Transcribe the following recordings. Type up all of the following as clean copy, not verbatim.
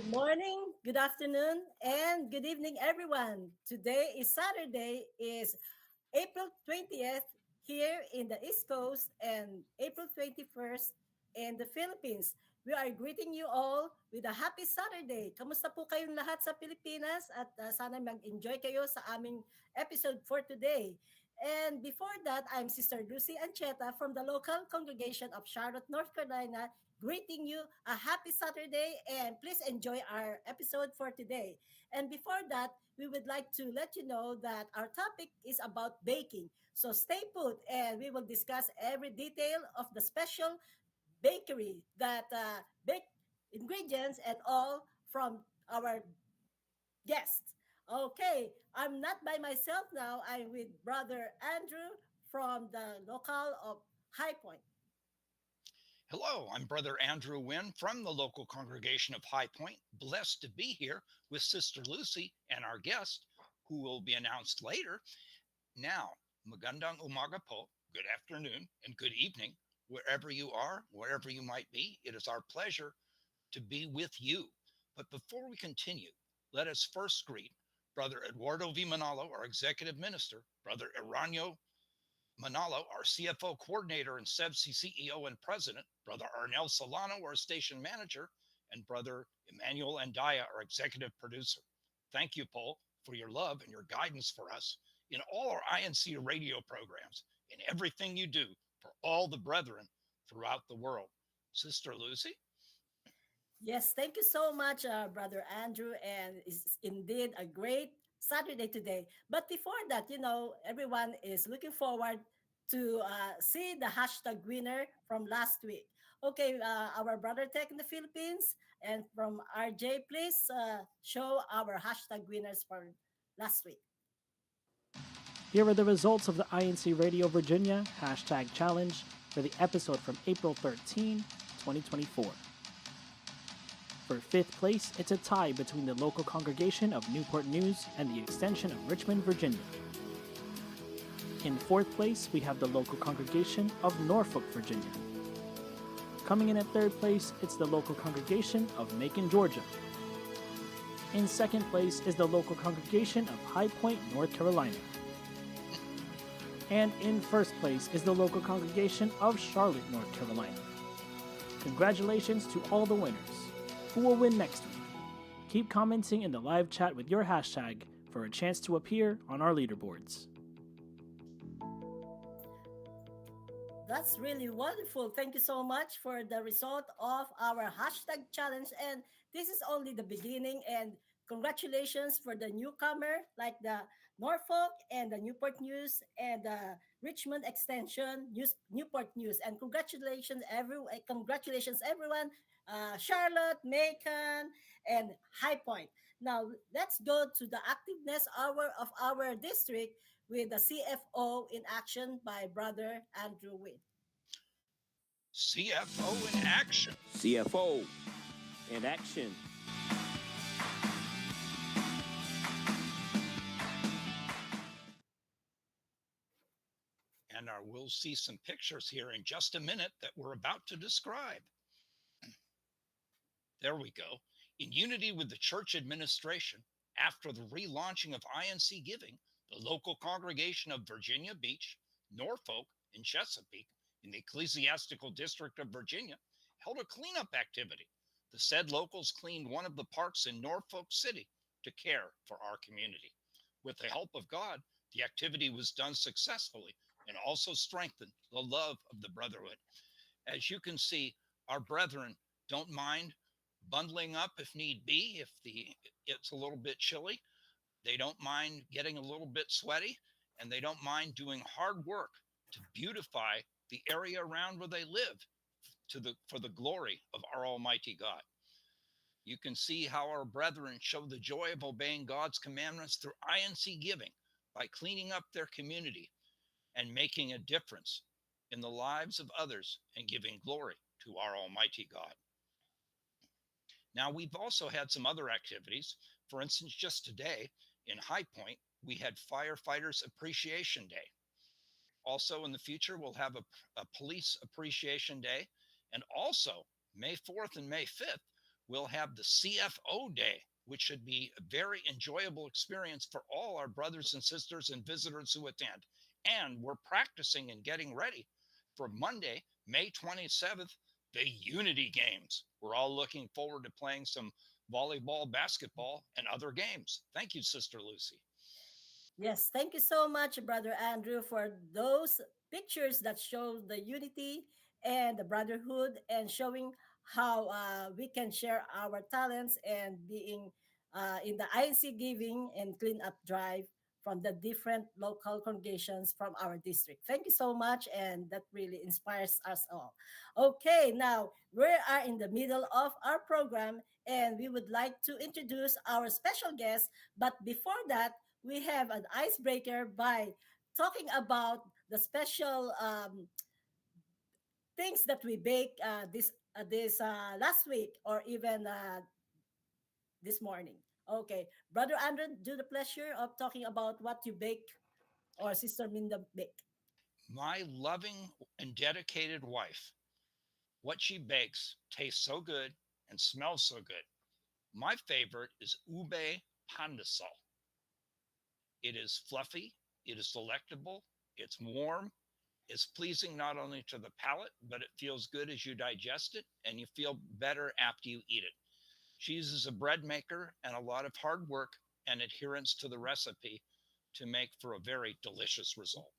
Good morning, good afternoon, and good evening, everyone. Today is Saturday, is April 20th here in the East Coast and April 21st in the Philippines. We are greeting you all with a happy Saturday. Kamusta po kayong lahat sa Pilipinas at sana mag-enjoy kayo sa aming episode for today. And before that, I'm Sister Lucy Ancheta from the local congregation of Charlotte, North Carolina, greeting you a happy Saturday and please enjoy our episode for today. And before that, we would like to let you know that our topic is about baking. So stay put and we will discuss every detail of the special bakery that bake ingredients and all from our guests. Okay, I'm not by myself now. I'm with Brother Andrew from the local of High Point. Hello, I'm Brother Andrew Wynn from the local congregation of High Point. Blessed to be here with Sister Lucy and our guest, who will be announced later. Now, magandang umaga po, good afternoon, and good evening, wherever you are, wherever you might be. It is our pleasure to be with you. But before we continue, let us first greet Brother Eduardo V. Manalo, our executive minister, Brother Eranio Manalo, our CFO coordinator and CEBSI CEO and president, Brother Arnel Solano, our station manager, and Brother Emmanuel Andaya, our executive producer. Thank you, Paul, for your love and your guidance for us in all our INC radio programs, in everything you do for all the brethren throughout the world. Sister Lucy? Yes, thank you so much, Brother Andrew. And it's indeed a great Saturday today. But before that, everyone is looking forward to see the hashtag winner from last week. Okay, our brother tech in the Philippines and from RJ, please show our hashtag winners for last week. Here are the results of the INC Radio Virginia hashtag challenge for the episode from April 13, 2024. For fifth place, it's a tie between the local congregation of Newport News and the extension of Richmond, Virginia. In fourth place, we have the local congregation of Norfolk, Virginia. Coming in at third place, it's the local congregation of Macon, Georgia. In second place is the local congregation of High Point, North Carolina. And in first place is the local congregation of Charlotte, North Carolina. Congratulations to all the winners. Who will win next week? Keep commenting in the live chat with your hashtag for a chance to appear on our leaderboards. That's really wonderful. Thank you so much for the result of our hashtag challenge. And this is only the beginning. And congratulations for the newcomer, like the Norfolk and the Newport News and the Richmond Extension Newport News. And congratulations, everyone. Charlotte, Macon, and High Point. Now, let's go to the activeness hour of our district with the CFO in action by Brother Andrew Witt. CFO in action. CFO in action. And we'll see some pictures here in just a minute that we're about to describe. There we go. In unity with the church administration, after the relaunching of INC Giving, the local congregation of Virginia Beach, Norfolk, and Chesapeake in the Ecclesiastical District of Virginia held a cleanup activity. The said locals cleaned one of the parks in Norfolk City to care for our community. With the help of God, the activity was done successfully and also strengthened the love of the brotherhood. As you can see, our brethren don't mind bundling up if need be, if it's a little bit chilly. They don't mind getting a little bit sweaty, and they don't mind doing hard work to beautify the area around where they live for the glory of our Almighty God. You can see how our brethren show the joy of obeying God's commandments through INC Giving by cleaning up their community and making a difference in the lives of others and giving glory to our Almighty God. Now, we've also had some other activities. For instance, just today in High Point, we had Firefighters Appreciation Day. Also in the future, we'll have a Police Appreciation Day. And also May 4th and May 5th, we'll have the CFO Day, which should be a very enjoyable experience for all our brothers and sisters and visitors who attend. And we're practicing and getting ready for Monday, May 27th, the Unity Games. We're all looking forward to playing some volleyball, basketball, and other games. Thank you, Sister Lucy. Yes, thank you so much, Brother Andrew, for those pictures that show the unity and the brotherhood and showing how we can share our talents and being in the INC giving and clean up drive from the different local congregations from our district. Thank you so much, and that really inspires us all. Okay, now we are in the middle of our program, and we would like to introduce our special guest. But before that, we have an icebreaker by talking about the special things that we bake this last week or even this morning. Okay, Brother Andrew, do the pleasure of talking about what you bake or Sister Minda bake. My loving and dedicated wife, what she bakes tastes so good and smells so good. My favorite is ube pandesal. It is fluffy, it is delectable, it's warm, it's pleasing not only to the palate, but it feels good as you digest it, and you feel better after you eat it. She uses a bread maker and a lot of hard work and adherence to the recipe to make for a very delicious result.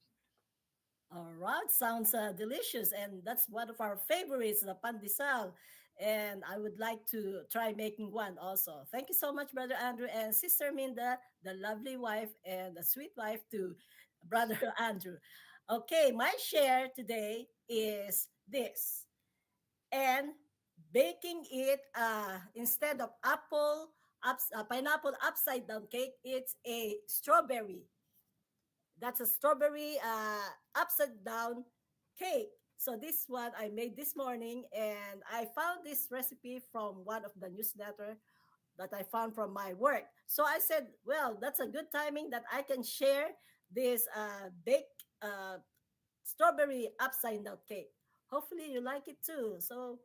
All right, sounds delicious, and that's one of our favorites, the pandesal. And I would like to try making one also. Thank you so much, Brother Andrew and Sister Minda, the lovely wife and the sweet wife to Brother Andrew. Okay, my share today is this, and baking it instead of pineapple upside down cake, it's a strawberry. That's a strawberry upside down cake. So this one I made this morning, and I found this recipe from one of the newsletter that I found from my work. So I said, well, that's a good timing that I can share this baked strawberry upside down cake. Hopefully you like it too. So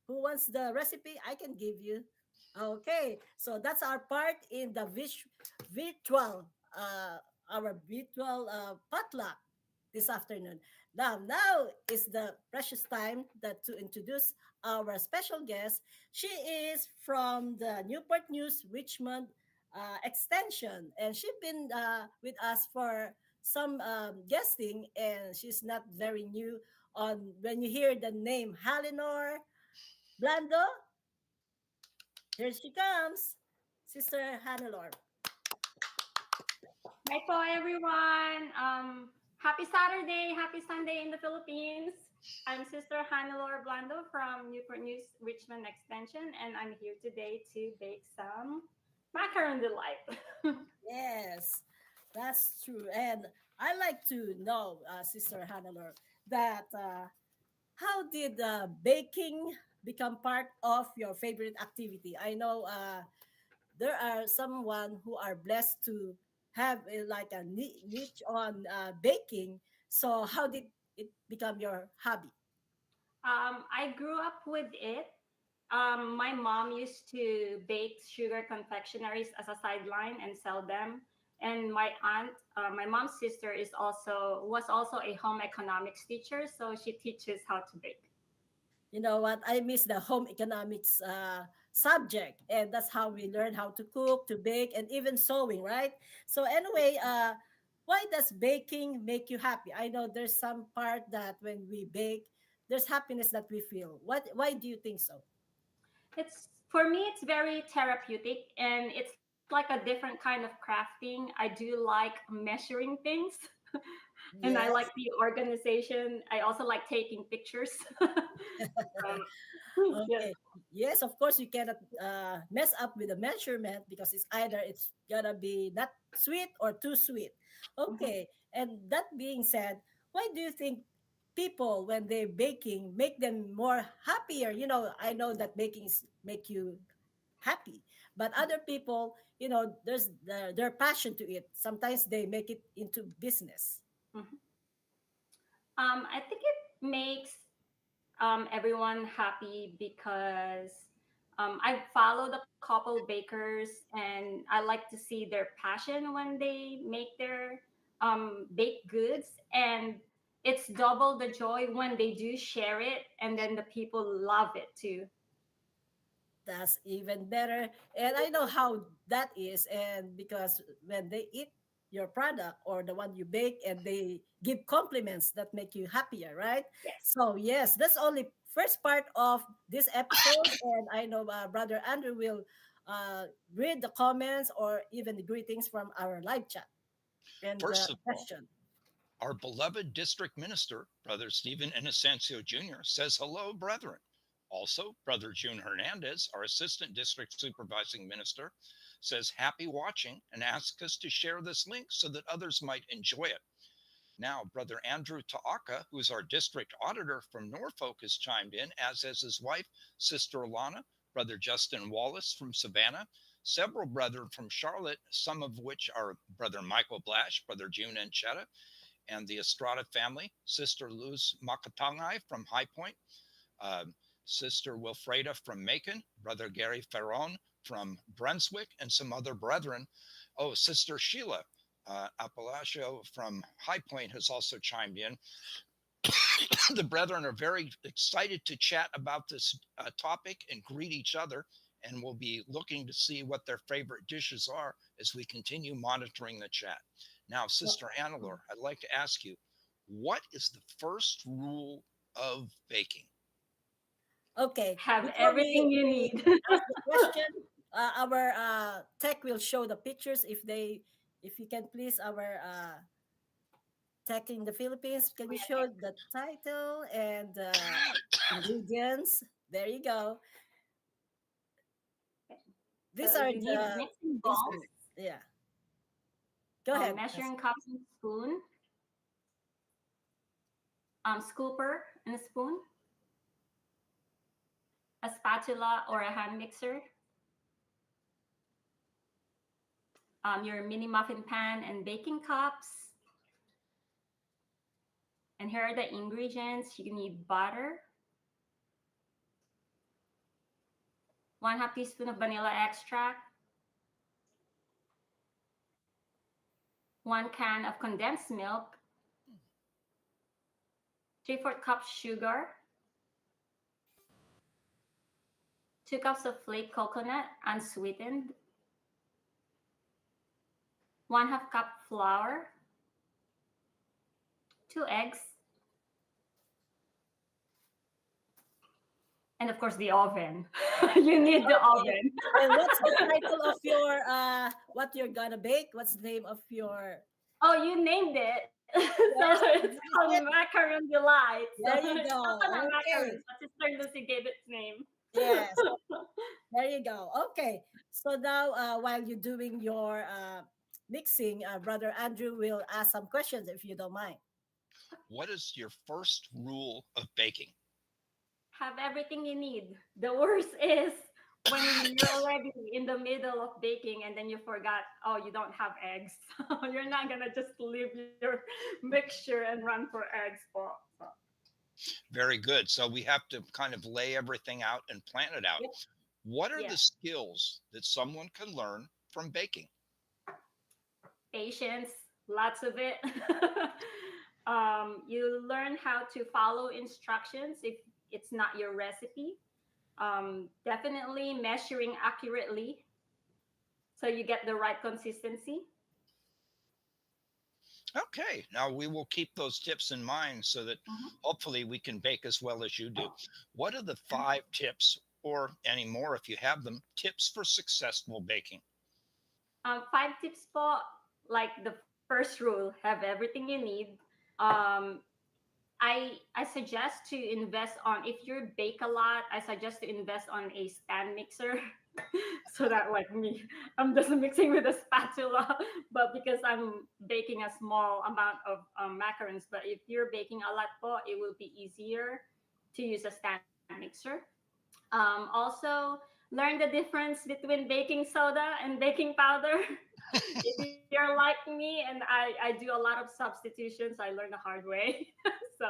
who wants the recipe? I can give you. Okay, so that's our part in the virtual, our virtual potluck this afternoon. Now is the precious time that to introduce our special guest. She is from the Newport News Richmond extension, and she's been with us for some guesting, and she's not very new. On when you hear the name Halinor Blando, here she comes, Sister Hannelore. Hi po, everyone. Happy Saturday, happy Sunday in the Philippines. I'm Sister Hannelore Blando from Newport News Richmond Extension, and I'm here today to bake some macaroon delight. Yes, that's true. And I like to know, Sister Hannelore, that how did baking become part of your favorite activity? I know there are someone who are blessed to have like a niche on baking. So how did it become your hobby? I grew up with it. My mom used to bake sugar confectionaries as a sideline and sell them. And my aunt, my mom's sister, was also a home economics teacher, so she teaches how to bake. You know what? I miss the home economics subject, and that's how we learn how to cook, to bake, and even sewing, right? So anyway, why does baking make you happy? I know there's some part that when we bake, there's happiness that we feel. What? Why do you think so? It's for me, it's very therapeutic, and it's like a different kind of crafting. I do like measuring things, and I like Yes. the organization. I also like taking pictures. um, yes. Okay. Yes, of course you cannot mess up with the measurement because it's either it's gonna be not sweet or too sweet. Mhm. Okay. And that being said, why do you think people when they're baking make them more happier? You know, I know that baking is make you happy, but other people, you know, there's their passion to it. Sometimes they make it into business. Mhm. I think it makes everyone happy because I followed a couple bakers, and I like to see their passion when they make their baked goods. And it's double the joy when they do share it, and then the people love it too. That's even better. And I know how that is. And because when they eat your product or the one you bake and they give compliments that make you happier, right? Yes. So, yes, that's only first part of this episode. And I know Brother Andrew will uh, read the comments or even the greetings from our live chat and the First of all, question. our beloved district minister, Brother Stephen Inocencio Jr., says hello, brethren. Also, Brother June Hernandez, our assistant district supervising minister, says happy watching and asks us to share this link so that others might enjoy it. Now, Brother Andrew Taaka, who is our district auditor from Norfolk, has chimed in, as has his wife, Sister Alana, Brother Justin Wallace from Savannah, several brethren from Charlotte, some of which are Brother Michael Blash, Brother June Enchetta, and the Estrada family, Sister Luz Makatangai from High Point, uh, Sister Wilfreda from Macon, Brother Gary Ferron from Brunswick, and some other brethren. Oh, Sister Sheila Apalacio from High Point has also chimed in. The brethren are very excited to chat about this topic and greet each other, and we'll be looking to see what their favorite dishes are as we continue monitoring the chat. Now, Sister Annalore, I'd like to ask you, what is the first rule of baking? Okay, Have before everything you we need. ask the question, our tech will show the pictures if you can please our tech in the Philippines, can you show the title and ingredients? There you go. These So are you need the mixing bowls, instruments. Yeah, go ahead. measuring cups and spoon, scooper and a spoon, a spatula or a hand mixer, your mini muffin pan and baking cups. And here are the ingredients. You need butter, 1/2 teaspoon of vanilla extract, 1 can of condensed milk, 3/4 cup sugar, 2 cups of flaked coconut unsweetened, 1/2 cup flour, 2 eggs, and of course the oven. You need the Okay. oven. And what's the title of your what you're gonna bake? What's the name of your Oh, you named it. So yes, it's you named called it? Macaroon Delight. So There you it's go. coconut Okay. macaroons, but Sister Lucy gave its name. Yes, there you go. Okay. So now while you're doing your mixing, Brother Andrew will ask some questions if you don't mind. What is your first rule of baking? Have everything you need. The worst is when you're already in the middle of baking and then you forgot, oh, you don't have eggs. You're not gonna just leave your mixture and run for eggs. Very good. So we have to kind of lay everything out and plan it out. Yep. What are Yeah, the skills that someone can learn from baking? patience, lots of it. You learn how to follow instructions if it's not your recipe. Definitely measuring accurately so you get the right consistency. Okay, now we will keep those tips in mind so that Mhm. hopefully we can bake as well as you do. What are the 5 tips, or any more if you have them, tips for successful baking? 5 tips po, like the first rule, have everything you need. Um, I suggest to invest on, if you bake a lot, I suggest to invest on a stand mixer. So that like me, I'm just mixing with a spatula, but because I'm baking a small amount of macarons. But if you're baking a lot po, it will be easier to use a stand mixer. Also, learn the difference between baking soda and baking powder. If you're like me, and I do a lot of substitutions, I learned the hard way. So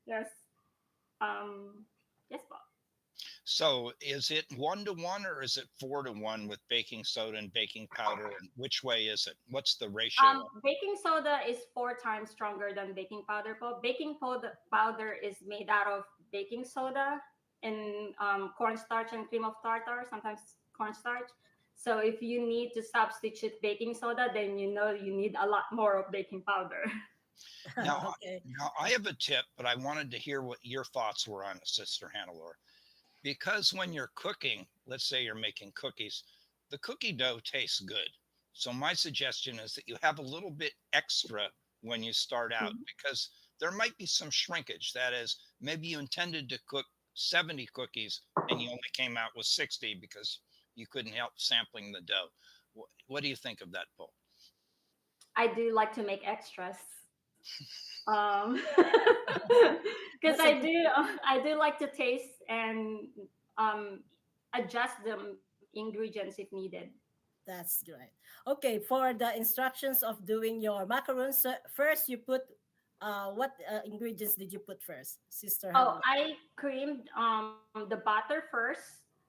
yes, um, yes, Bob. So is it 1 to 1 or is it 4 to 1 with baking soda and baking powder? And which way is it? What's the ratio? Baking soda is 4 times stronger than baking powder. Powder is made out of baking soda and cornstarch and cream of tartar, sometimes cornstarch. So if you need to substitute baking soda, then you know you need a lot more of baking powder. Now, Okay. now I have a tip, but I wanted to hear what your thoughts were on it, Sister Hannelore. Because when you're cooking, let's say you're making cookies, the cookie dough tastes good. So my suggestion is that you have a little bit extra when you start out Mhm. because there might be some shrinkage. That is, maybe you intended to cook 70 cookies and you only came out with 60 because you couldn't help sampling the dough. What do you think of that, Paul? I do like to make extras. Um, because That's a I do like to taste and um, adjust the ingredients if needed. That's right. Okay, for the instructions of doing your macarons, first you put what ingredients did you put first, Sister Oh, Hannah? I creamed the butter first.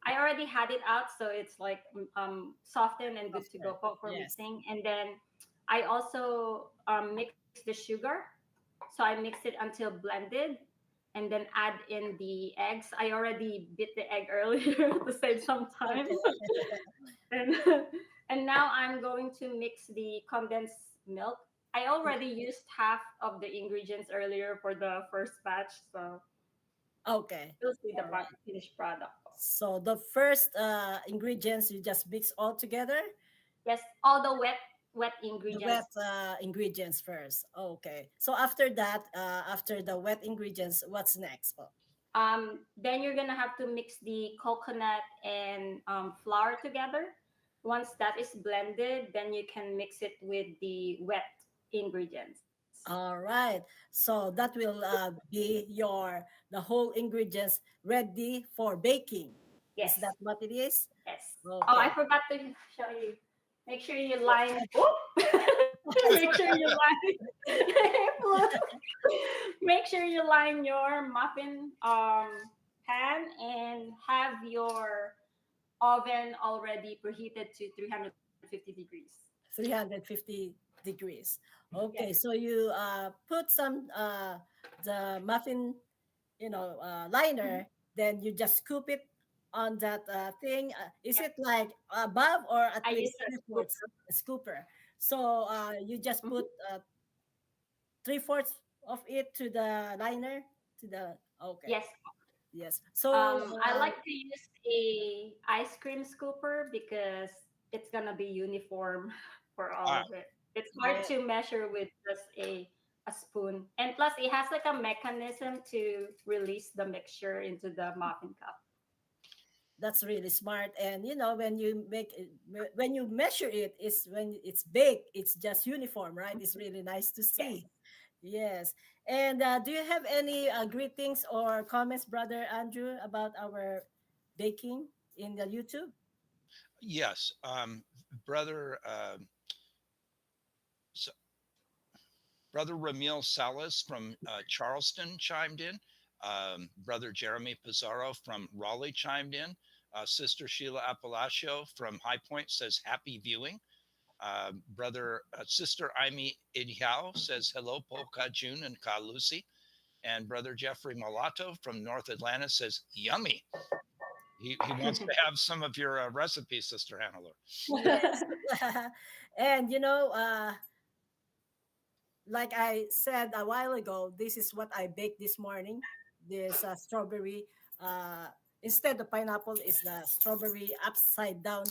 I already had it out, so it's like softened and good to go Softer. for Yes. mixing. And then I also mixed the sugar. So I mixed it until blended, and then add in the eggs. I already beat the egg earlier to save some time. Okay. and and now I'm going to mix the condensed milk. I already used half of the ingredients earlier for the first batch, so Okay. you'll see the All right. finished product. So the first ingredients you just mix all together. Yes, all the wet The ingredients. wet ingredients first. Okay. So after that, after the wet ingredients, what's next? Oh, Then you're gonna have to mix the coconut and flour together. Once that is blended, then you can mix it with the wet ingredients. all right. So that will be your the whole ingredients ready for baking. Is Yes, that what it is? yes. Oh, I Okay. forgot to show you. Make sure you line. Oop! Make sure you line. Make sure you line your muffin pan and have your oven already preheated to 350 degrees. 350 degrees. Yes. Okay, so you put some the muffin, liner, then you just scoop it on that thing. Is Yep. it like above or at I use least a three fourths scooper. a scooper? So you just Mhm. put three-fourths of it to the liner to the okay. Yes. Yes. So I like to use a ice cream scooper because it's gonna be uniform for all Ah, of it. It's hard yeah, to measure with just a spoon, and plus it has like a mechanism to release the mixture into the muffin cup. that's really smart. And when you make it, when you measure it, is when it's baked, it's just uniform, right? It's really nice to Yes. see. Yes. And do you have any greetings or comments, Brother Andrew, about our baking in the YouTube? yes. Brother, Brother Ramil Salas from Charleston chimed in. Brother Jeremy Pizarro from Raleigh chimed in. Sister Sheila Apalacio from High Point says happy viewing. Sister Amy Idiao says hello, Po Ka Jun and Ka Lucy. And Brother Jeffrey Malato from North Atlanta says yummy. He wants to have some of your recipes, Sister Hannelore. Yes. And like I said a while ago, this is what I baked this morning. This strawberry, uh, instead of pineapple, is the strawberry upside down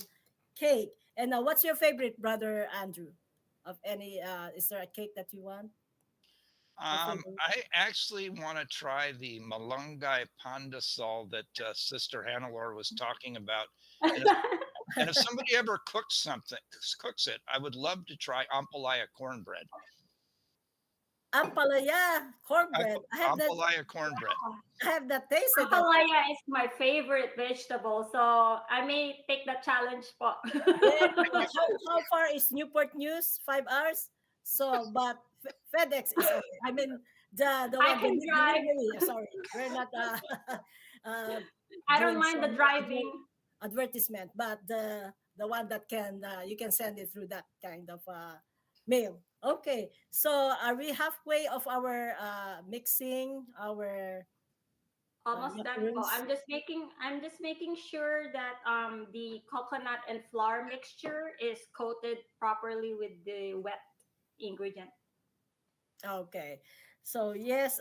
cake. And what's your favorite, Brother Andrew? Of any, is there a cake that you want? A favorite? I actually want to try the Malunggay Pandesal that Sister Hannelore was talking about. And if, and if somebody ever cooks it, I would love to try Ampalaya cornbread. Ampalaya cornbread. Ampalaya cornbread. I have that tasted that. Ampalaya is my favorite vegetable, so I may take the challenge po. Yeah, how far is Newport News? 5 hours. So, but FedEx is okay. I mean, the I one the can drive. delivery. Sorry, we're not. uh, I don't doing mind the some driving. advertisement, but the one that can you can send it through that kind of mail. Okay, so are we halfway of our mixing our Almost done po. macaroons? I'm just making sure that the coconut and flour mixture is coated properly with the wet ingredient. Okay, so yes,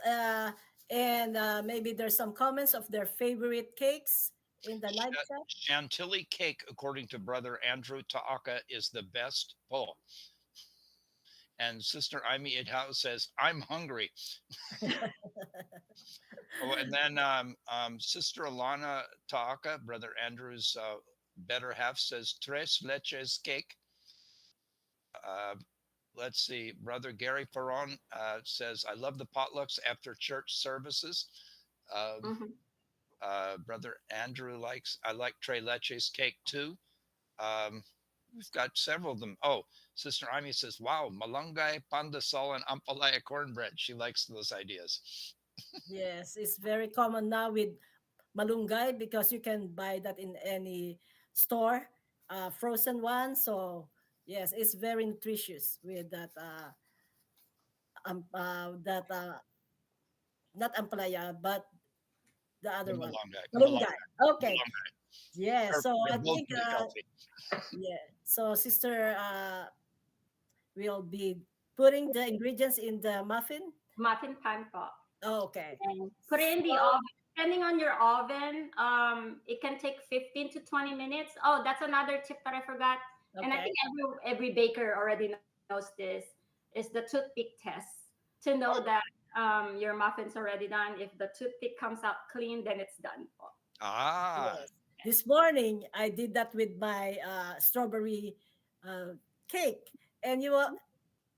and maybe there's some comments of their favorite cakes in the live chat. Chantilly cake, according to Brother Andrew Taaka, is the best. Oh, and Sister Amy Idhao says, I'm hungry. Oh, and then Sister Alana Taaka, Brother Andrew's better half, says, Tres leches cake. Uh, let's see. Brother Gary Perron says, I love the potlucks after church services. Um, Mhm. Brother Andrew likes, I like Tres leches cake too. Um, we've got several of them. Oh, Sister Amy says, wow, malunggay, pandesal, and ampalaya cornbread. She likes those ideas. Yes, it's very common now with malunggay because you can buy that in any store, frozen one. So yes, it's very nutritious with that that not ampalaya but the The other one, malunggay. malunggay. Okay, Malunggay. yeah. So They're I both think very healthy. yeah. So sister will be putting the ingredients in the muffin. Muffin pan po. Oh, okay. And put it in the So oven. Depending on your oven, it can take 15 to 20 minutes. Oh, that's another tip that I forgot. And I okay. think every baker already knows this, is the toothpick test to know that your muffin's already done. If the toothpick comes out clean, then it's done. Ah, Yes. This morning I did that with my strawberry uh, cake. And you will,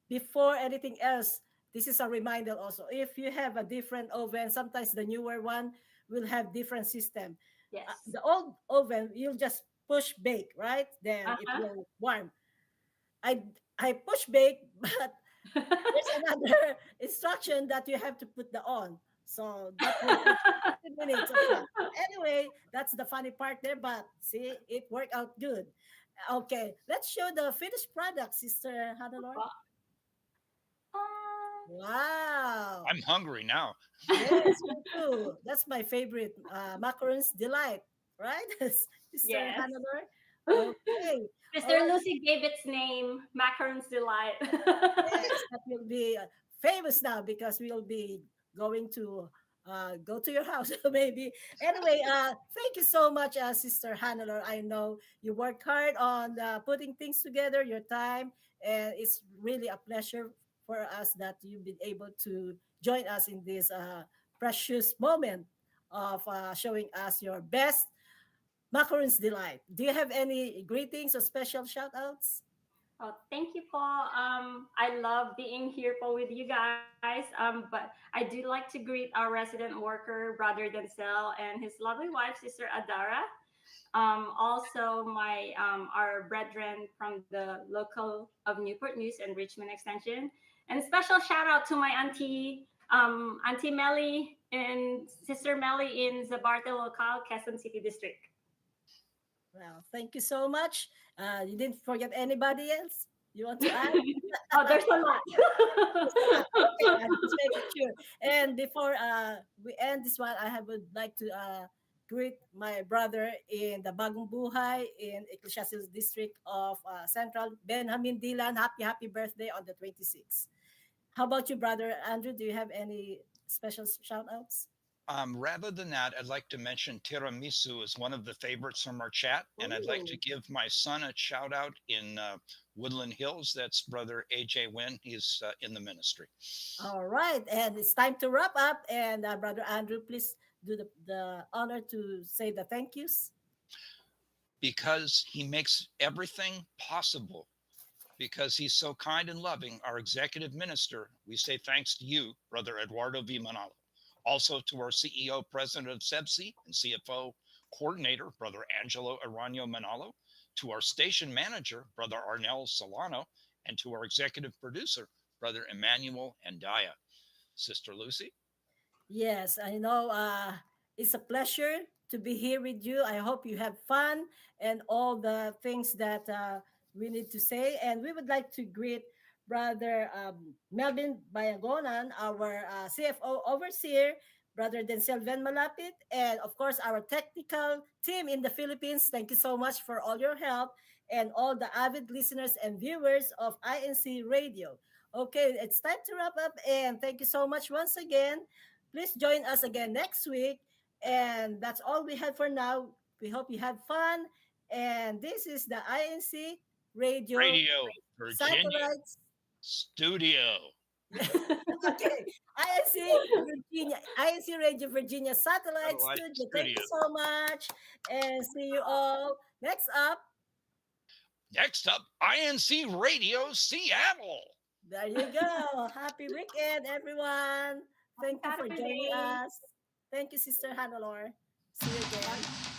before anything else, this is a reminder also. If you have a different oven, sometimes the newer one will have different system. Yes. The old oven, you'll just push bake, right? Then it Uh-huh. will warm. I I push bake, but there's another instruction that you have to put the on. So that will take 15 minutes of that. Anyway, that's the funny part there, but see, it worked out good. Okay, let's show the finished product, Sister Hannah. Uh, Wow. I'm hungry now. Yes, me too. That's my favorite. Macaroon's delight, right? Sister yes. Hannah. Okay. All Sister right. Lucy gave its name, Macaroon's Delight. Yes, that will be famous now because we'll be going to go to your house maybe. Anyway, thank you so much, Sister Hannah. I know you work hard on putting things together, your time, and it's really a pleasure for us that you've been able to join us in this precious moment of showing us your best macaroons delight. Do you have any greetings or special shout outs? Oh, thank you, Paul. I love being here, Paul, with you guys. But I do like to greet our resident worker, Brother Denzel, and his lovely wife, Sister Adara. Also, our brethren from the local of Newport News and Richmond Extension. And special shout out to my auntie, Auntie Melly and Sister Melly in Zabarte Local, Quezon City District. Well, thank you so much. You didn't forget anybody else you want to add? Oh, there's a lot. There's a lot. Okay, I'm just making sure. And before we end this one, would like to greet my brother in the Bagong Buhay in Ecclesiastes District of Central, Benjamin Dilan. Happy birthday on the 26th. How about you, brother Andrew? Do you have any special shout outs? Rather than that, I'd like to mention tiramisu is one of the favorites from our chat, and I'd like to Ooh. give my son a shout out in Woodland Hills. That's Brother AJ Wynn. He's in the ministry All right, and it's time to wrap up. And Brother Andrew, please do the honor to say the thank yous. because he makes everything possible. Because he's so kind and loving, our executive minister, we say thanks to you, Brother Eduardo V. Manalo. Also to our CEO, President of CEBSI, and CFO coordinator, Brother Angelo Arano Manalo, to our station manager, Brother Arnel Solano, and to our executive producer, Brother Emmanuel Andaya. Sister Lucy? Yes, I know. It's a pleasure to be here with you. I hope you have fun and all the things that we need to say. And we would like to greet Brother Melvin Bayagonan, our CFO overseer, Brother Denselven Malapit, and of course our technical team in the Philippines. Thank you so much for all your help and all the avid listeners and viewers of INC Radio. Okay, it's time to wrap up, and thank you so much once again. Please join us again next week. And that's all we had for now. We hope you had fun. And this is the INC Radio Radio Virginia Satellites. Studio. Okay, INC Virginia, INC Radio Virginia Satellite Satellite Studio. Thank Studio. you so much, and see you all next up. Next up, INC Radio Seattle. There you go. Happy weekend, everyone. Thank you for joining Saturday. us. Thank you, Sister Hannelore. See you again.